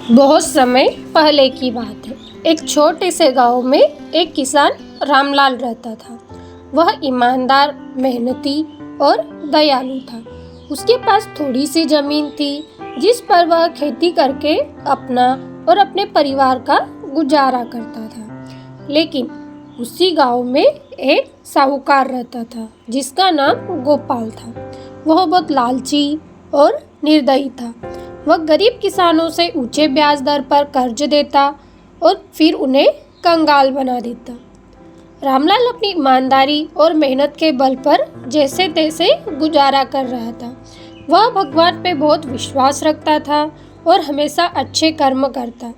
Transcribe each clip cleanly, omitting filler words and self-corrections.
बहुत समय पहले की बात है। एक छोटे से गांव में एक किसान रामलाल रहता था। वह ईमानदार, मेहनती और दयालु था। उसके पास थोड़ी सी जमीन थी जिस पर वह खेती करके अपना और अपने परिवार का गुजारा करता था। लेकिन उसी गांव में एक साहूकार रहता था जिसका नाम गोपाल था। वह बहुत लालची और निर्दयी था। वह गरीब किसानों से ऊंचे ब्याज दर पर कर्ज देता और फिर उन्हें कंगाल बना देता। रामलाल अपनी ईमानदारी और मेहनत के बल पर जैसे तैसे गुजारा कर रहा था। वह भगवान पे बहुत विश्वास रखता था और हमेशा अच्छे कर्म करता।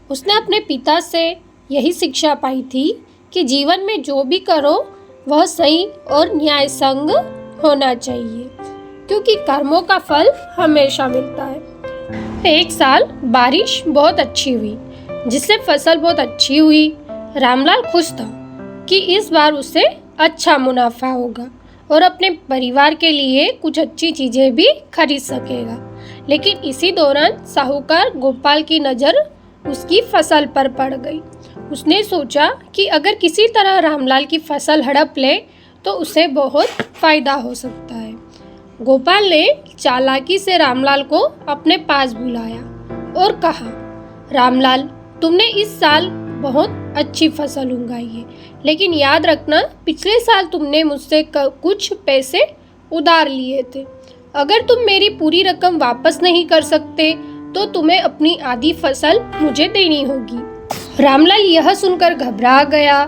उसने अपने पिता से यही शिक्षा पाई थी कि जीवन में जो भी करो वह सही और न्याय संग होना चाहिए, क्योंकि कर्मों का फल हमेशा मिलता है। एक साल बारिश बहुत अच्छी हुई, जिससे फसल बहुत अच्छी हुई। रामलाल खुश था कि इस बार उसे अच्छा मुनाफा होगा और अपने परिवार के लिए कुछ अच्छी चीजें भी खरीद सकेगा। लेकिन इसी दौरान साहूकार गोपाल की नज़र उसकी फसल पर पड़ गई। उसने सोचा कि अगर किसी तरह रामलाल की फसल हड़प ले तो उसे बहुत फायदा हो सकता है। गोपाल ने चालाकी से रामलाल को अपने पास बुलाया और कहा, रामलाल, तुमने इस साल बहुत अच्छी फसल उगाई है, लेकिन याद रखना पिछले साल तुमने मुझसे कुछ पैसे उधार लिए थे। अगर तुम मेरी पूरी रकम वापस नहीं कर सकते तो तुम्हें अपनी आधी फसल मुझे देनी होगी। रामलाल यह सुनकर घबरा गया,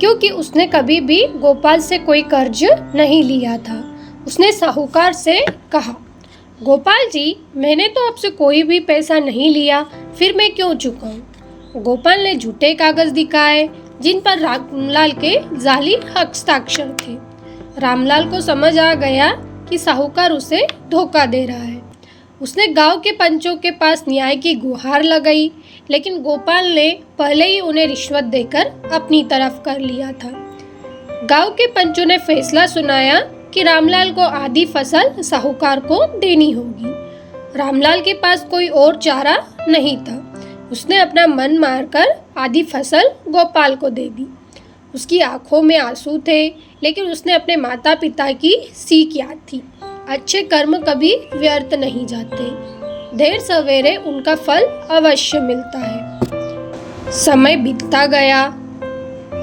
क्योंकि उसने कभी भी गोपाल से कोई कर्ज नहीं लिया था। उसने साहूकार से कहा, गोपाल जी, मैंने तो आपसे कोई भी पैसा नहीं लिया, फिर मैं क्यों चुकाऊं? गोपाल ने झूठे कागज दिखाए जिन पर रामलाल के जाली हस्ताक्षर थे। रामलाल को समझ आ गया कि साहूकार उसे धोखा दे रहा है। उसने गांव के पंचों के पास न्याय की गुहार लगाई, लेकिन गोपाल ने पहले ही उन्हें रिश्वत देकर अपनी तरफ कर लिया था। गांव के पंचों ने फैसला सुनाया कि रामलाल को आधी फसल साहूकार को देनी होगी। रामलाल के पास कोई और चारा नहीं था। उसने अपना मन मारकर आधी फसल गोपाल को दे दी। उसकी आंखों में आंसू थे, लेकिन उसने अपने माता पिता की सीख याद थी, अच्छे कर्म कभी व्यर्थ नहीं जाते, देर सवेरे उनका फल अवश्य मिलता है। समय बीतता गया।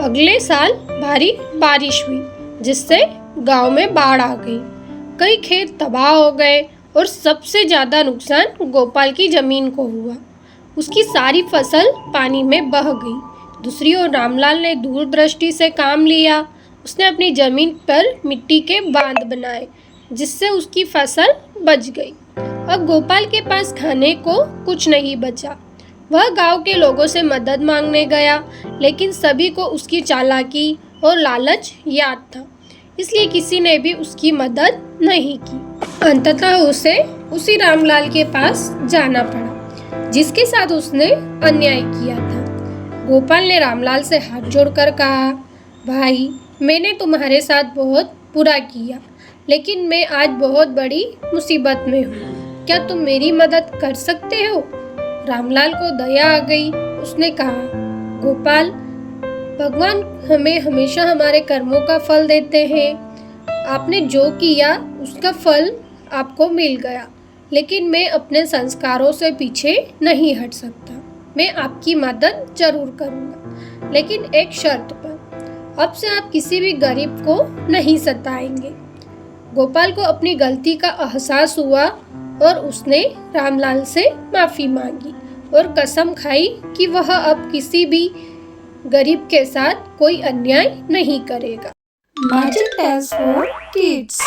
अगले साल भारी बारिश हुई, जिससे गांव में बाढ़ आ गई। कई खेत तबाह हो गए और सबसे ज्यादा नुकसान गोपाल की जमीन को हुआ। उसकी सारी फसल पानी में बह गई। दूसरी ओर रामलाल ने दूरदृष्टि से काम लिया। उसने अपनी जमीन पर मिट्टी के बांध बनाए, जिससे उसकी फसल बच गई। अब गोपाल के पास खाने को कुछ नहीं बचा। वह गांव के लोगों से मदद मांगने गया, लेकिन सभी को उसकी चालाकी और लालच याद था, इसलिए किसी ने भी उसकी मदद नहीं की। अंततः उसे उसी रामलाल के पास जाना पड़ा, जिसके साथ उसने अन्याय किया था। गोपाल ने रामलाल से हाथ जोड़कर कहा, भाई, मैंने तुम्हारे साथ बहुत बुरा किया, लेकिन मैं आज बहुत बड़ी मुसीबत में हूँ। क्या तुम मेरी मदद कर सकते हो? रामलाल को दया आ गई। उसने कहा, गोपाल, भगवान हमें हमेशा हमारे कर्मों का फल देते हैं। आपने जो किया उसका फल आपको मिल गया, लेकिन मैं अपने संस्कारों से पीछे नहीं हट सकता। मैं आपकी मदद जरूर करूँगा, लेकिन एक शर्त पर। अब से आप किसी भी गरीब को नहीं सताएंगे। गोपाल को अपनी गलती का एहसास हुआ और उसने रामलाल से माफ़ी मांगी और कसम खाई कि वह अब किसी भी गरीब के साथ कोई अन्याय नहीं करेगा। Magic Tales for Kids।